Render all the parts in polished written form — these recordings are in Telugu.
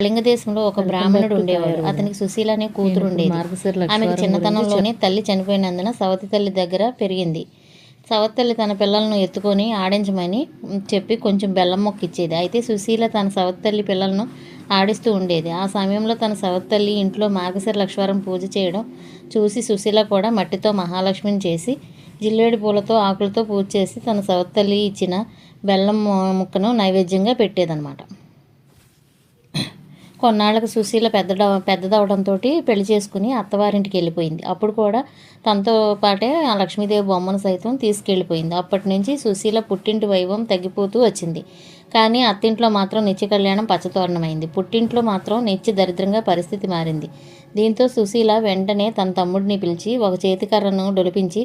కళింగ దేశంలో ఒక బ్రాహ్మణుడు ఉండేవాడు. అతనికి సుశీల అనే కూతురు ఉండేది. ఆమెకు చిన్నతనంలోనే తల్లి చనిపోయినందున సవతి తల్లి దగ్గర పెరిగింది. సవతి తల్లి తన పిల్లలను ఎత్తుకొని ఆడించమని చెప్పి కొంచెం బెల్లం మొక్క ఇచ్చేది. అయితే సుశీల తన సవతి తల్లి పిల్లలను ఆడిస్తూ ఉండేది. ఆ సమయంలో తన సవతి తల్లి ఇంట్లో మార్గశిర లక్షవారం పూజ చేయడం చూసి సుశీల కూడా మట్టితో మహాలక్ష్మిని చేసి జిల్లేడు పూలతో ఆకులతో పూజ చేసి తన సవతి తల్లి ఇచ్చిన బెల్లం ముక్కను నైవేద్యంగా పెట్టేదన్నమాట. కొన్నాళ్ళకు సుశీల పెద్దదవడంతో పెళ్లి చేసుకుని అత్తవారింటికి వెళ్ళిపోయింది. అప్పుడు కూడా తనతో పాటే ఆ లక్ష్మీదేవి బొమ్మను సైతం తీసుకెళ్ళిపోయింది. అప్పటి నుంచి సుశీల పుట్టింటి వైభవం తగ్గిపోతూ వచ్చింది. కానీ అత్తింట్లో మాత్రం నిత్య కళ్యాణం పచ్చతోరణమైంది. పుట్టింట్లో మాత్రం నిత్య దరిద్రంగా పరిస్థితి మారింది. దీంతో సుశీల వెంటనే తన తమ్ముడిని పిలిచి ఒక చేతికర్రను డొలిపించి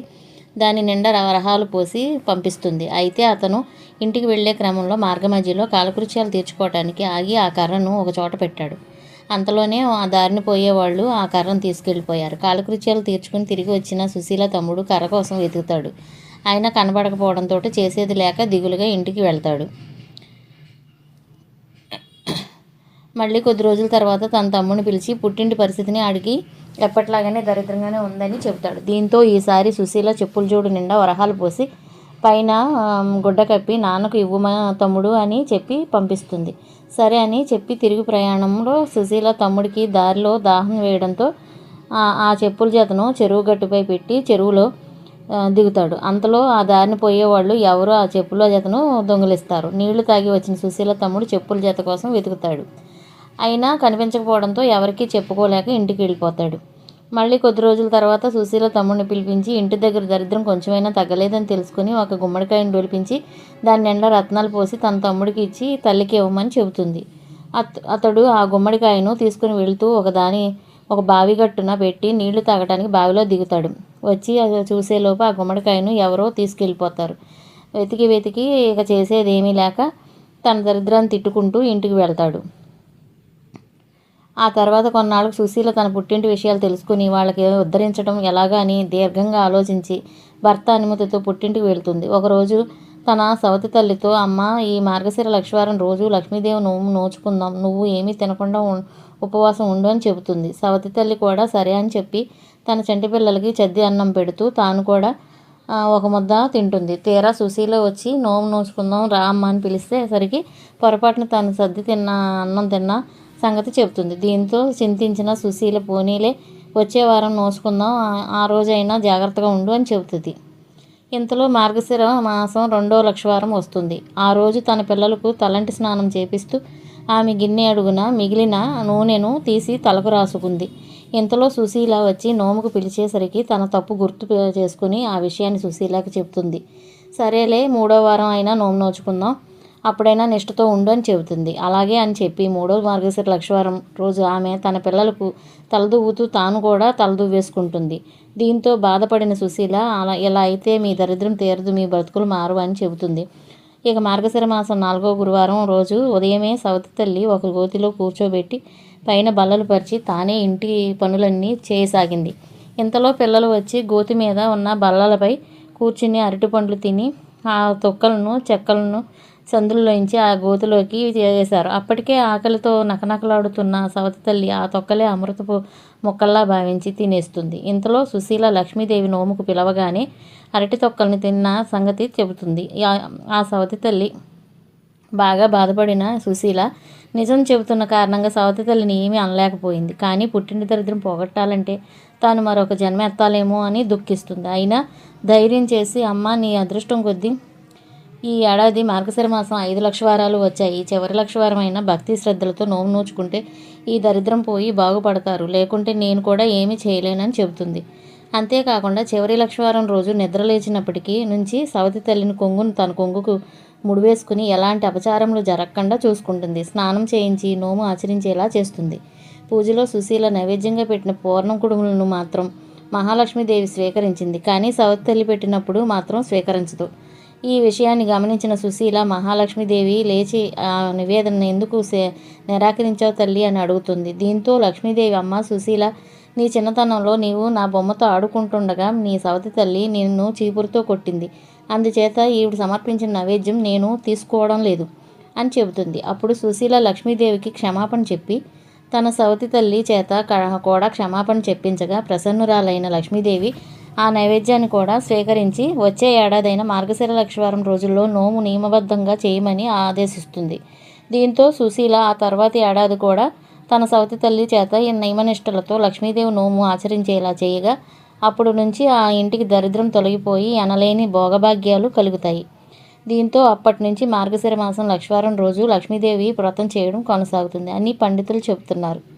దాని నిండా వరహాలు పోసి పంపిస్తుంది. అయితే అతను ఇంటికి వెళ్లే క్రమంలో మార్గమధ్యలో కాలకృత్యాలు తీర్చుకోవటానికి ఆగి ఆ కర్రను ఒక చోట పెట్టాడు. అంతలోనే ఆ దారిని పోయేవాళ్ళు ఆ కర్రను తీసుకెళ్లిపోయారు. కాలకృత్యాలు తీర్చుకుని తిరిగి వచ్చిన సుశీల తమ్ముడు కర్ర కోసం వెతుకుతాడు. ఆయన కనబడకపోవడంతో చేసేది లేక దిగులుగా ఇంటికి వెళ్తాడు. మళ్ళీ కొద్ది రోజుల తర్వాత తన తమ్ముడిని పిలిచి పుట్టింటి పరిస్థితిని అడిగి ఎప్పట్లాగానే దరిద్రంగానే ఉందని చెబుతాడు. దీంతో ఈసారి సుశీల చెప్పుల జోడు నిండా వరహాలు పోసి పైన గుడ్డ కప్పి నాన్నకు ఇవ్వుమా తమ్ముడు అని చెప్పి పంపిస్తుంది. సరే అని చెప్పి తిరిగి ప్రయాణంలో సుశీల తమ్ముడికి దారిలో దాహం వేయడంతో ఆ చెప్పుల జతను చెరువు గట్టుపై పెట్టి చెరువులో దిగుతాడు. అంతలో ఆ దారిని పోయేవాళ్ళు ఎవరో ఆ చెప్పుల జతను దొంగిలిస్తారు. నీళ్లు తాగి వచ్చిన సుశీల తమ్ముడు చెప్పుల జత కోసం వెతుకుతాడు. అయినా కనిపించకపోవడంతో ఎవరికీ చెప్పుకోలేక ఇంటికి వెళ్ళిపోతాడు. మళ్ళీ కొద్ది రోజుల తర్వాత సుశీల తమ్ముడిని పిలిపించి ఇంటి దగ్గర దరిద్రం కొంచెమైనా తగ్గలేదని తెలుసుకుని ఒక గుమ్మడికాయను డొలిపించి దాని నిండా రత్నాలు పోసి తన తమ్ముడికి ఇచ్చి తల్లికి ఇవ్వమని చెబుతుంది. అతడు ఆ గుమ్మడికాయను తీసుకుని వెళుతూ ఒక బావి గట్టున పెట్టి నీళ్లు తాగడానికి బావిలో దిగుతాడు. వచ్చి చూసేలోపు ఆ గుమ్మడికాయను ఎవరో తీసుకెళ్ళిపోతారు. వెతికి ఇక చేసేదేమీ లేక తన దరిద్రాన్ని తిట్టుకుంటూ ఇంటికి వెళ్తాడు. ఆ తర్వాత కొన్నాళ్ళకు సుశీల తన పుట్టింటి విషయాలు తెలుసుకుని వాళ్ళకి ఉద్ధరించడం ఎలాగా అని దీర్ఘంగా ఆలోచించి భర్త అనుమతితో పుట్టింటికి వెళ్తుంది. ఒకరోజు తన సవతి తల్లితో, అమ్మ, ఈ మార్గశిర లక్షవారం రోజు లక్ష్మీదేవి నోము నోచుకుందాం, నువ్వు ఏమీ తినకుండా ఉపవాసం ఉండు అని చెబుతుంది. సవతి తల్లి కూడా సరే అని చెప్పి తన చంటి పిల్లలకి చద్ది అన్నం పెడుతూ తాను కూడా ఒక ముద్ద తింటుంది. తీరా సుశీల వచ్చి నోము నోచుకుందాం రా అమ్మ అని పిలిస్తే సరికి పొరపాటున తను సర్ది అన్నం తిన్న సంగతి చెబుతుంది. దీంతో చింతించిన సుశీల పోనీలే వచ్చే వారం నోచుకుందాం, ఆ రోజైనా జాగ్రత్తగా ఉండు అని చెబుతుంది. ఇంతలో మార్గశిర మాసం 2వ లక్షవారం వస్తుంది. ఆ రోజు తన పిల్లలకు తలంటి స్నానం చేపిస్తూ ఆమె గిన్నె అడుగున మిగిలిన నూనెను తీసి తలకు రాసుకుంది. ఇంతలో సుశీల వచ్చి నోముకు పిలిచేసరికి తన తప్పు గుర్తు చేసుకుని ఆ విషయాన్ని సుశీలకి చెబుతుంది. సరేలే 3వ వారం అయినా నోము నోచుకుందాం, అప్పుడైనా నిష్ఠతో ఉండు అని చెబుతుంది. అలాగే అని చెప్పి 3వ మార్గశిర లక్షవారం రోజు ఆమె తన పిల్లలకు తలదువ్వుతూ తాను కూడా తలదువ్వేసుకుంటుంది. దీంతో బాధపడిన సుశీల ఇలా అయితే మీ దరిద్రం తీరదు, మీ బ్రతుకులు మారు అని చెబుతుంది. ఇక మార్గశిర మాసం 4వ గురువారం రోజు ఉదయమే సవతి తల్లి ఒక గోతిలో కూర్చోబెట్టి పైన బల్లలు పరిచి తానే ఇంటి పనులన్నీ చేయసాగింది. ఇంతలో పిల్లలు వచ్చి గోతి మీద ఉన్న బల్లలపై కూర్చుని అరటిపండ్లు తిని ఆ తొక్కలను చెక్కలను సందుల్లోంచి ఆ గోతిలోకి వేశారు. అప్పటికే ఆకలితో నకనకలాడుతున్న సవతి తల్లి ఆ తొక్కలే అమృతపు ముక్కల్లా భావించి తినేస్తుంది. ఇంతలో సుశీల లక్ష్మీదేవి నోముకు పిలవగానే అరటి తొక్కల్ని తిన్న సంగతి చెబుతుంది. ఆ సవతి తల్లి బాగా బాధపడిన సుశీల నిజం చెబుతున్న కారణంగా సవతి తల్లిని ఏమీ అనలేకపోయింది. కానీ పుట్టింటి దరిద్రం పోగొట్టాలంటే తాను మరొక జన్మ ఎత్తాలేమో అని దుఃఖిస్తుంది. అయినా ధైర్యం చేసి, అమ్మ, నీ అదృష్టం కొద్దీ ఈ ఏడాది మార్గశిర మాసం 5 లక్షవారాలు వచ్చాయి. చివరి లక్షవారం అయినా భక్తి శ్రద్ధలతో నోము నోచుకుంటే ఈ దరిద్రం పోయి బాగుపడతారు, లేకుంటే నేను కూడా ఏమీ చేయలేనని చెబుతుంది. అంతేకాకుండా చివరి లక్షవారం రోజు నిద్ర లేచినప్పటికీ నుంచి సవతి తల్లిని కొంగును తన కొంగుకు ముడివేసుకుని ఎలాంటి అపచారములు జరగకుండా చూసుకుంటుంది. స్నానం చేయించి నోము ఆచరించేలా చేస్తుంది. పూజలో సుశీల నైవేద్యంగా పెట్టిన పూర్ణం కుడుములను మాత్రం మహాలక్ష్మీదేవి స్వీకరించింది. కానీ సవతి తల్లి పెట్టినప్పుడు మాత్రం స్వీకరించదు. ఈ విషయాన్ని గమనించిన సుశీల మహాలక్ష్మీదేవి లేచి ఆ నివేదనను ఎందుకు నిరాకరించావు తల్లి అని అడుగుతుంది. దీంతో లక్ష్మీదేవి, అమ్మ సుశీల, నీ చిన్నతనంలో నీవు నా బొమ్మతో ఆడుకుంటుండగా నీ సవతి తల్లి నిన్ను చీపురుతో కొట్టింది. అందుచేత ఈవిడ సమర్పించిన నైవేద్యం నేను తీసుకోవడం లేదు. అని చెబుతుంది. అప్పుడు సుశీల లక్ష్మీదేవికి క్షమాపణ చెప్పి తన సవతి తల్లి చేత కూడా క్షమాపణ చెప్పించగా ప్రసన్నురాలైన లక్ష్మీదేవి ఆ నైవేద్యాన్ని కూడా స్వీకరించి వచ్చే ఏడాదైన మార్గశిర లక్షవారం రోజుల్లో నోము నియమబద్ధంగా చేయమని ఆదేశిస్తుంది. దీంతో సుశీల ఆ తర్వాతి ఏడాది కూడా తన సవతి తల్లి చేత ఈ నియమనిష్టలతో లక్ష్మీదేవి నోము ఆచరించేలా చేయగా అప్పుడు నుంచి ఆ ఇంటికి దరిద్రం తొలగిపోయి ఎనలేని భోగభాగ్యాలు కలుగుతాయి. దీంతో అప్పటి నుంచి మార్గశిర మాసం లక్షవారం రోజు లక్ష్మీదేవి వ్రతం చేయడం కొనసాగుతుంది అని పండితులు చెబుతున్నారు.